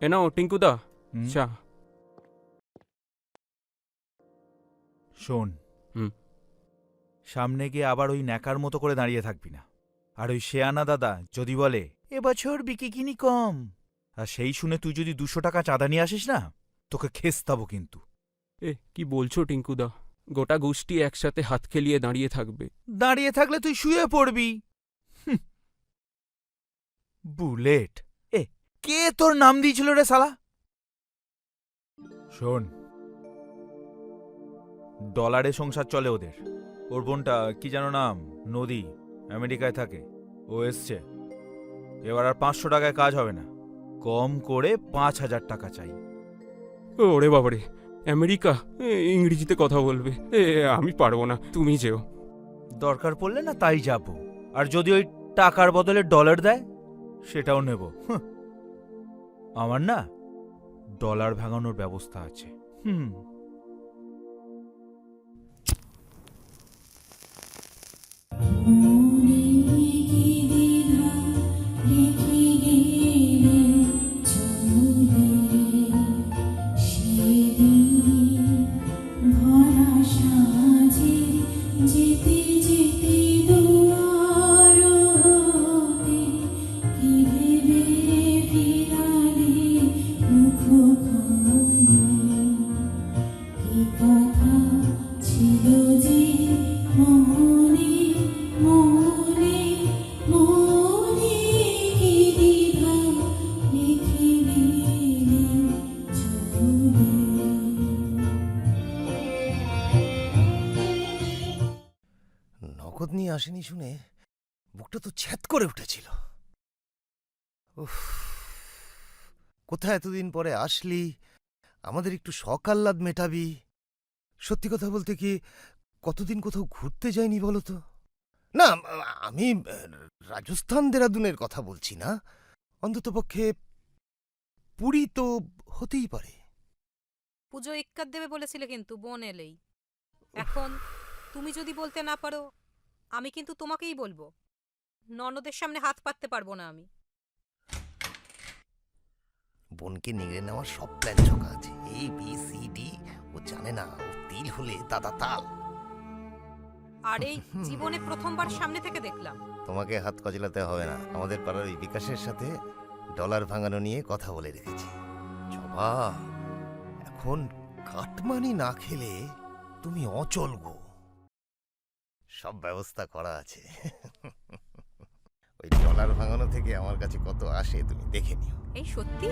এ নাও টিঙ্কুদা চা। শোন, সামনে গিয়ে আবার ওই ন্যাকার মতো করে দাঁড়িয়ে থাকবি না। আর ওই শেয়ানা দাদা যদি বলে এবছর বিকিকিনি কম, আর সেই শুনে তুই যদি 200 টাকা চাঁদা নিয়ে আসিস না, তোকে খেস্তাবো কিন্তু। কি বলছো টিঙ্কুদা? গোটা গোষ্ঠী একসাথে হাত খেলিয়ে দাঁড়িয়ে থাকবে। দাঁড়িয়ে থাকলে তুই শুয়ে পড়বি। বুলেট, কে তোর নাম দিয়েছিল রে শালা? শোন, ডলারে সংসার চলে ওদের। ওর বোনটা কি যেন নাম, নদী, আমেরিকায় থাকে। ও এসছে, এবার আর 500 টাকায় কাজ হবে না, কম করে 5000 টাকা চাই। ওরে বাবারে, আমেরিকা, ইংরেজিতে কথা বলবে। আমি পারবো না, তুমি যেও। দরকার পড়লে না তাই যাব, আর যদি ওই টাকার বদলে ডলার দেয় সেটাও নেব। আমার না ডলার ভাঙানোর ব্যবস্থা আছে। নগদ নিয়ে আসেনি শুনে বুকটা তো ছ্যাদ করে উঠেছিল। উফ, কোথায় এতদিন পরে আসলি, আমাদের একটু শখ আহ্লাদ মেটাবি। সত্যি কথা বলতে কি, কতদিন কোথাও ঘুরতে যাইনি বলতো? না, আমি রাজস্থান দেরাদুনের কথা বলছি না, অন্ততপক্ষে পুরী তো হতেই পারে। পুজো ইক্কাত দেবে বলেছিলে কিন্তু বোন এলেই। এখন তুমি যদি বলতে না পারো, আমি কিন্তু তোমাকেই বলবো। ননদের সামনে হাত পাততে পারবো না আমি। বোনকে নিগড়ে নেওয়ার সব প্ল্যান ছকা আছে, ABCD। ও জানে না ও তিল হলে দাদা তাল। আর এই জীবনে প্রথমবার সামনে থেকে দেখলাম। তোমাকে হাত কচলাতে হবে না, আমাদের পাড়ার ওই বিকাশের সাথে ডলার ভাঙানো নিয়ে কথা বলে রেখেছি। জবা, এখন কাটমানি না খেলে তুমি অচল গো। সব ব্যবস্থা করা আছে। ওই ডলার ভাঙানো থেকে আমার কাছে কত আসে তুমি দেখে নিও। এই সত্যি?